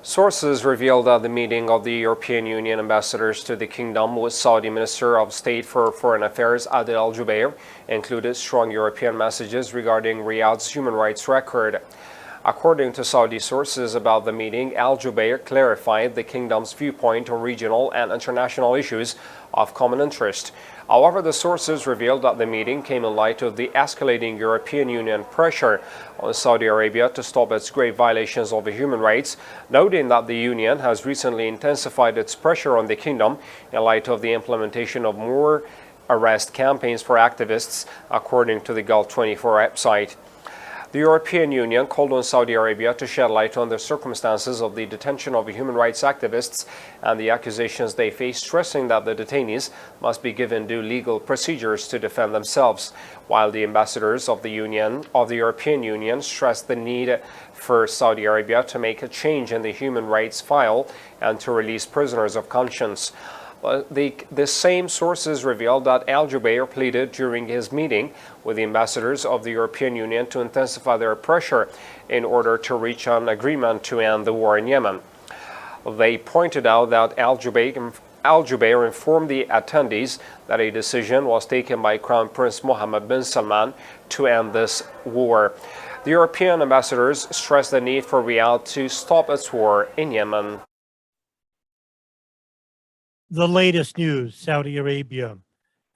Sources revealed that the meeting of the European Union ambassadors to the kingdom with Saudi Minister of State for Foreign Affairs Adel Al-Jubeir included strong European messages regarding Riyadh's human rights record. According to Saudi sources about the meeting, Al-Jubeir clarified the kingdom's viewpoint on regional and international issues of common interest. However, the sources revealed that the meeting came in light of the escalating European Union pressure on Saudi Arabia to stop its grave violations of human rights, noting that the Union has recently intensified its pressure on the kingdom in light of the implementation of more arrest campaigns for activists, according to the Gulf 24 website. The European Union called on Saudi Arabia to shed light on the circumstances of the detention of human rights activists and the accusations they face, stressing that the detainees must be given due legal procedures to defend themselves, while the ambassadors of the European Union stressed the need for Saudi Arabia to make a change in the human rights file and to release prisoners of conscience. The same sources revealed that Al-Jubeir pleaded during his meeting with the ambassadors of the European Union to intensify their pressure in order to reach an agreement to end the war in Yemen. They pointed out that Al-Jubeir informed the attendees that a decision was taken by Crown Prince Mohammed bin Salman to end this war. The European ambassadors stressed the need for Riyadh to stop its war in Yemen. The latest news, Saudi Arabia.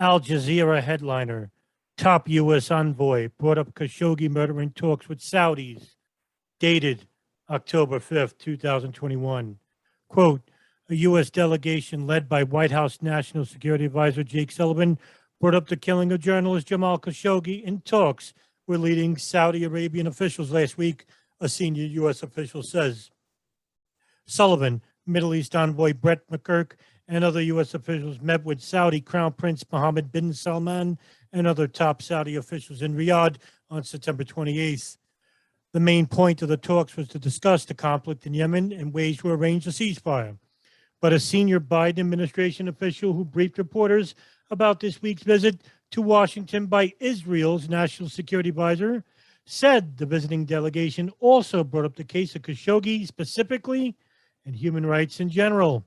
Al Jazeera headliner, top U.S. envoy, brought up Khashoggi murder in talks with Saudis, dated October 5th, 2021. Quote, a U.S. delegation led by White House National Security Advisor Jake Sullivan brought up the killing of journalist Jamal Khashoggi in talks with leading Saudi Arabian officials last week, a senior U.S. official says. Sullivan, Middle East envoy Brett McGurk, and other U.S. officials met with Saudi Crown Prince Mohammed bin Salman and other top Saudi officials in Riyadh on September 28th. The main point of the talks was to discuss the conflict in Yemen and ways to arrange a ceasefire. But a senior Biden administration official who briefed reporters about this week's visit to Washington by Israel's national security advisor said the visiting delegation also brought up the case of Khashoggi specifically and human rights in general.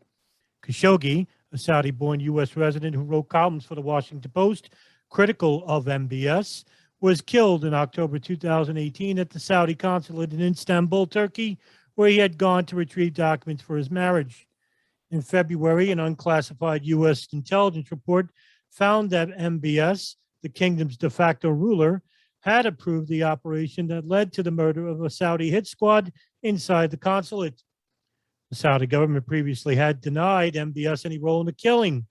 Khashoggi, a Saudi-born U.S. resident who wrote columns for the Washington Post critical of MBS, was killed in October 2018 at the Saudi consulate in Istanbul, Turkey, where he had gone to retrieve documents for his marriage. In February, an unclassified U.S. intelligence report found that MBS, the kingdom's de facto ruler, had approved the operation that led to the murder of a Saudi hit squad inside the consulate. The Saudi government previously had denied MBS any role in the killing.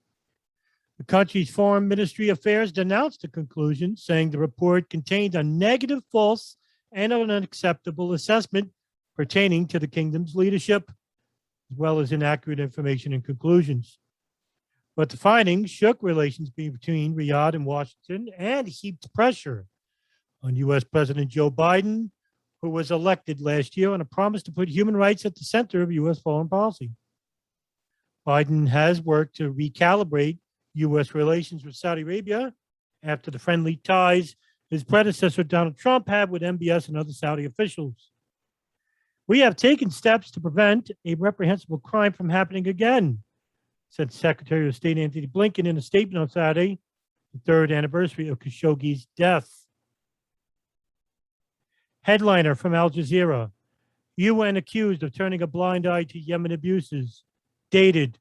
The country's foreign ministry affairs denounced the conclusion, saying the report contained a negative, false, and unacceptable assessment pertaining to the kingdom's leadership, as well as inaccurate information and conclusions. But the findings shook relations between Riyadh and Washington and heaped pressure on U.S. President Joe Biden, who was elected last year on a promise to put human rights at the center of U.S. foreign policy. Biden has worked to recalibrate U.S. relations with Saudi Arabia after the friendly ties his predecessor Donald Trump had with MBS and other Saudi officials. We have taken steps to prevent a reprehensible crime from happening again, said Secretary of State Antony Blinken in a statement on Saturday, the third anniversary of Khashoggi's death. Headliner from Al Jazeera, UN accused of turning a blind eye to Yemen abuses, dated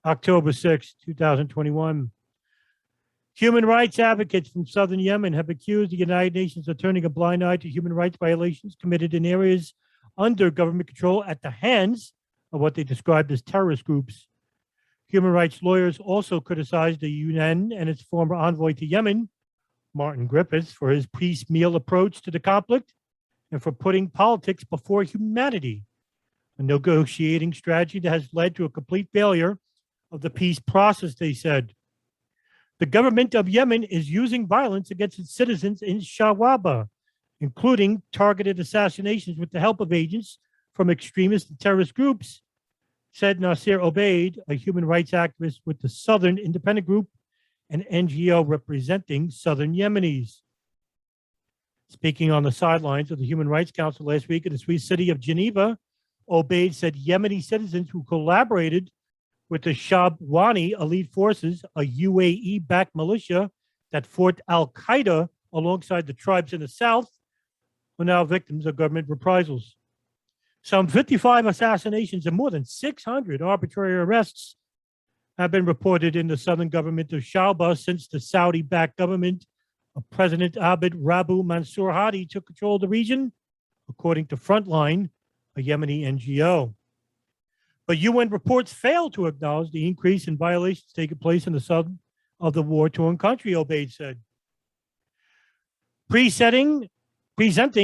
October 6, 2021. Human rights advocates from southern Yemen have accused the United Nations of turning a blind eye to human rights violations committed in areas under government control at the hands of what they described as terrorist groups. Human rights lawyers also criticized the UN and its former envoy to Yemen, Martin Griffiths, for his piecemeal approach to the conflict and for putting politics before humanity, a negotiating strategy that has led to a complete failure of the peace process, they said. The government of Yemen is using violence against its citizens in Shawaba, including targeted assassinations with the help of agents from extremist and terrorist groups, said Nasir Obaid, a human rights activist with the Southern Independent Group, an NGO representing Southern Yemenis. Speaking on the sidelines of the Human Rights Council last week in the Swiss city of Geneva, Obaid said Yemeni citizens who collaborated with the Shabwani elite forces, a UAE-backed militia that fought al-Qaeda alongside the tribes in the south, were now victims of government reprisals. Some 55 assassinations and more than 600 arbitrary arrests have been reported in the southern government of Shabwa since the Saudi-backed government of President Abd Rabbu Mansour Hadi took control of the region, according to Frontline, a Yemeni NGO. But UN reports failed to acknowledge the increase in violations taking place in the southern of the war-torn country, Obaid said. Presenting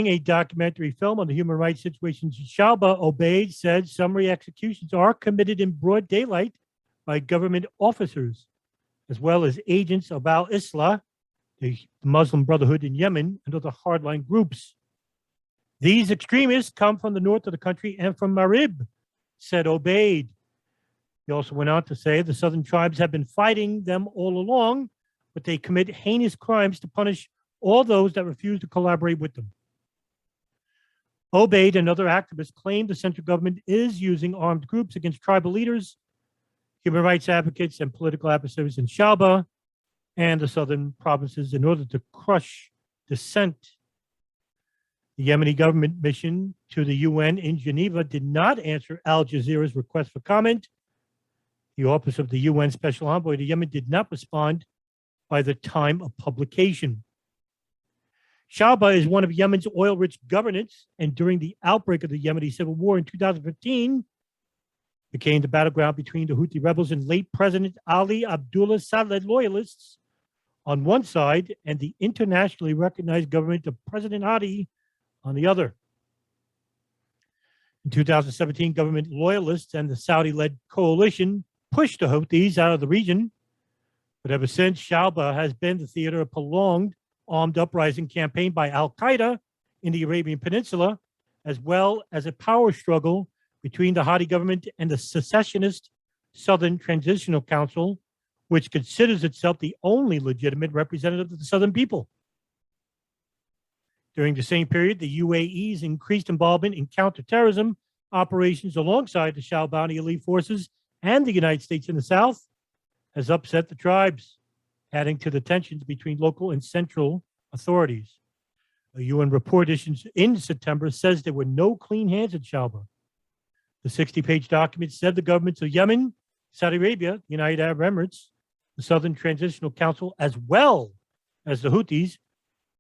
a documentary film on the human rights situation in Shabwa, Obaid said summary executions are committed in broad daylight by government officers, as well as agents of al-Islah, the Muslim Brotherhood in Yemen, and other hardline groups. These extremists come from the north of the country and from Marib, said Obaid. He also went on to say the southern tribes have been fighting them all along, but they commit heinous crimes to punish all those that refuse to collaborate with them. Obaid and other activists claim the central government is using armed groups against tribal leaders, human rights advocates, and political adversaries in Shabwa and the southern provinces in order to crush dissent. The Yemeni government mission to the UN in Geneva did not answer Al Jazeera's request for comment. The Office of the UN Special Envoy to Yemen did not respond by the time of publication. Shabwa is one of Yemen's oil-rich governorates, and during the outbreak of the Yemeni civil war in 2015, became the battleground between the Houthi rebels and late President Ali Abdullah Saleh loyalists on one side and the internationally recognized government of President Hadi on the other. In 2017, government loyalists and the Saudi-led coalition pushed the Houthis out of the region, but ever since, Shabwa has been the theater of prolonged armed uprising campaign by al-Qaeda in the Arabian Peninsula, as well as a power struggle between the Hadi government and the secessionist Southern Transitional Council, which considers itself the only legitimate representative of the Southern people. During the same period, the UAE's increased involvement in counterterrorism operations alongside the Shabwani elite forces and the United States in the South has upset the tribes, adding to the tensions between local and central authorities. A UN report issued in September says there were no clean hands at Shabwa. The 60-page document said the governments of Yemen, Saudi Arabia, the United Arab Emirates, the Southern Transitional Council, as well as the Houthis,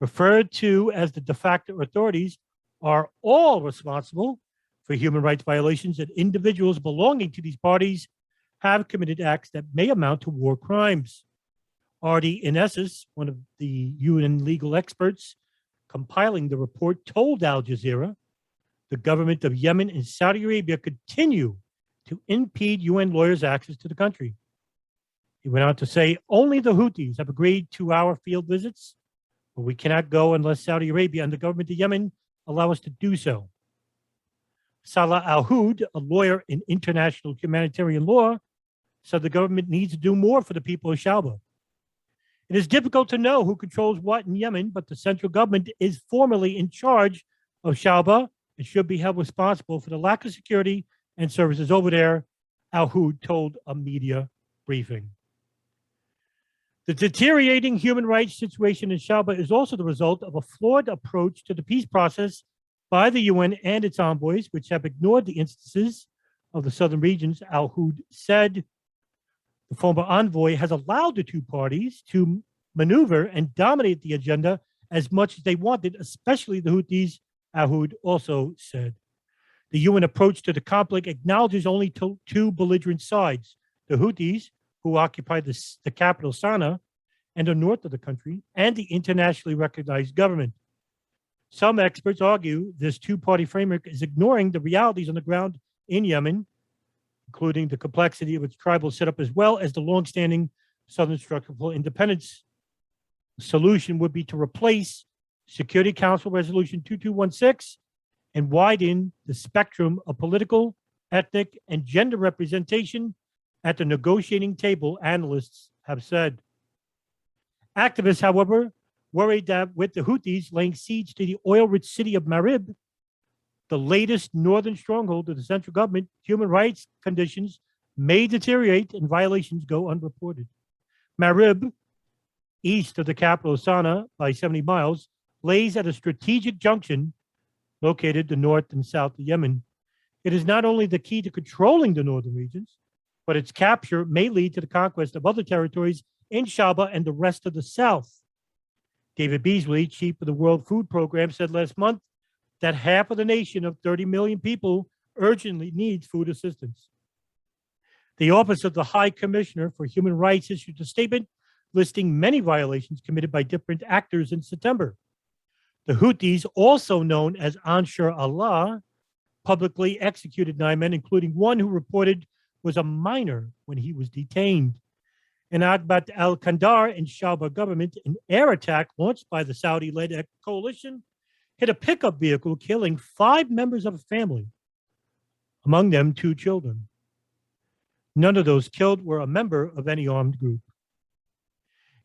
referred to as the de facto authorities, are all responsible for human rights violations, and individuals belonging to these parties have committed acts that may amount to war crimes. Ardi Inessis, one of the UN legal experts compiling the report, told Al Jazeera the government of Yemen and Saudi Arabia continue to impede UN lawyers' access to the country. He went on to say, only the Houthis have agreed to our field visits, but we cannot go unless Saudi Arabia and the government of Yemen allow us to do so. Salah Al-Houd, a lawyer in international humanitarian law, said the government needs to do more for the people of Shabwa. It is difficult to know who controls what in Yemen, but the central government is formally in charge of Shabwa and should be held responsible for the lack of security and services over there, Al-Houd told a media briefing. The deteriorating human rights situation in Shabwa is also the result of a flawed approach to the peace process by the UN and its envoys, which have ignored the instances of the southern regions, Al-Houd said. The former envoy has allowed the two parties to maneuver and dominate the agenda as much as they wanted, especially the Houthis, Al-Houd also said. The UN approach to the conflict acknowledges only two belligerent sides, the Houthis, who occupy the capital, Sana'a, and the north of the country, and the internationally recognized government. Some experts argue this two-party framework is ignoring the realities on the ground in Yemen, including the complexity of its tribal setup, as well as the longstanding Southern struggle for independence. The solution would be to replace Security Council Resolution 2216 and widen the spectrum of political, ethnic, and gender representation at the negotiating table, analysts have said. Activists, however, worried that with the Houthis laying siege to the oil-rich city of Marib, the latest northern stronghold of the central government, human rights conditions may deteriorate and violations go unreported. Marib, east of the capital Sana'a by 70 miles, lays at a strategic junction located to north and south of Yemen. It is not only the key to controlling the northern regions, but its capture may lead to the conquest of other territories in Shaba and the rest of the south. David Beasley, chief of the World Food Program, said last month that half of the nation of 30 million people urgently needs food assistance. The Office of the High Commissioner for Human Rights issued a statement listing many violations committed by different actors in September. The Houthis, also known as Ansar Allah, publicly executed 9 men, including one who reported was a minor when he was detained. In Agbat al-Kandar in Shaba government, an air attack launched by the Saudi-led coalition hit a pickup vehicle, killing 5 members of a family, among them 2 children. None of those killed were a member of any armed group.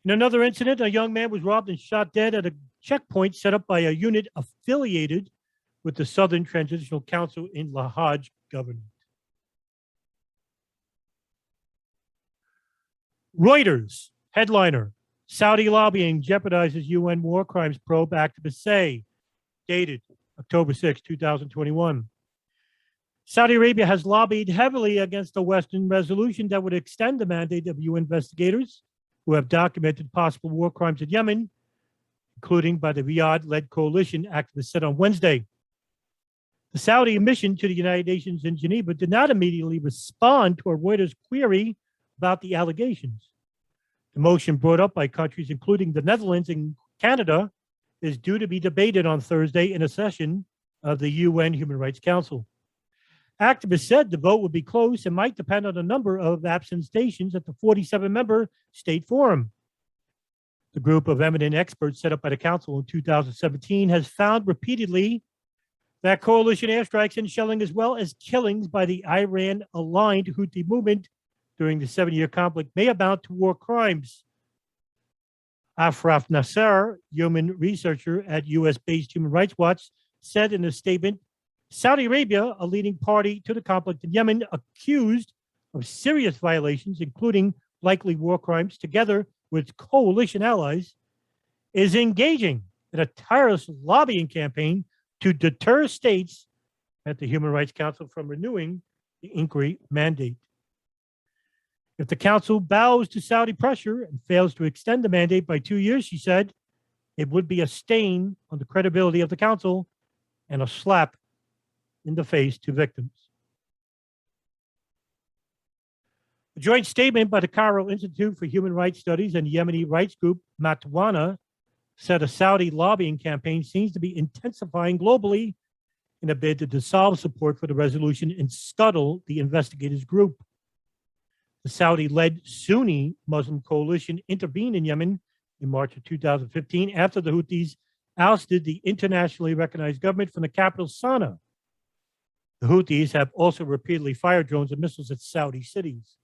In another incident, a young man was robbed and shot dead at a checkpoint set up by a unit affiliated with the Southern Transitional Council in Lahaj government. Reuters headliner: Saudi lobbying jeopardizes UN war crimes probe, activists say. Dated October 6, 2021. Saudi Arabia has lobbied heavily against a Western resolution that would extend the mandate of UN investigators who have documented possible war crimes in Yemen, including by the Riyadh-led coalition, activists said on Wednesday. The Saudi mission to the United Nations in Geneva did not immediately respond to a Reuters query about the allegations. The motion, brought up by countries including the Netherlands and Canada, is due to be debated on Thursday in a session of the UN Human Rights Council. Activists said the vote would be close and might depend on the number of abstentions at the 47-member State Forum. The group of eminent experts set up by the Council in 2017 has found repeatedly that coalition airstrikes and shelling, as well as killings by the Iran-aligned Houthi movement during the 7-year conflict, may amount to war crimes. Afraf Nasser, human researcher at US-based Human Rights Watch, said in a statement, Saudi Arabia, a leading party to the conflict in Yemen, accused of serious violations, including likely war crimes, together with coalition allies, is engaging in a tireless lobbying campaign to deter states at the Human Rights Council from renewing the inquiry mandate. If the Council bows to Saudi pressure and fails to extend the mandate by 2 years, she said, it would be a stain on the credibility of the Council and a slap in the face to victims. A joint statement by the Cairo Institute for Human Rights Studies and Yemeni rights group Matwana said a Saudi lobbying campaign seems to be intensifying globally in a bid to dissolve support for the resolution and scuttle the investigators group. The Saudi-led Sunni Muslim coalition intervened in Yemen in March of 2015 after the Houthis ousted the internationally recognized government from the capital Sana'a. The Houthis have also repeatedly fired drones and missiles at Saudi cities.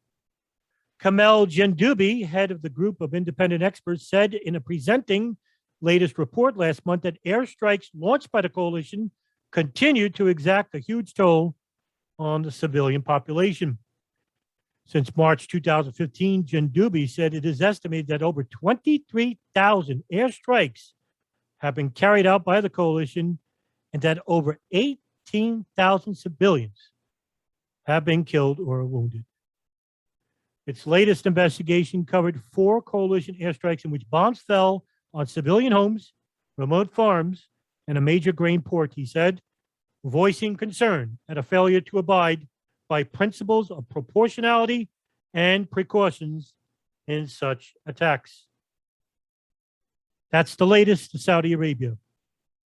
Kamel Jendoubi, head of the group of independent experts, said in a presenting latest report last month that airstrikes launched by the coalition continued to exact a huge toll on the civilian population. Since March 2015, Jendoubi said it is estimated that over 23,000 airstrikes have been carried out by the coalition and that over 18,000 civilians have been killed or wounded. Its latest investigation covered 4 coalition airstrikes in which bombs fell on civilian homes, remote farms, and a major grain port, he said, voicing concern at a failure to abide by principles of proportionality and precautions in such attacks. That's the latest to Saudi Arabia.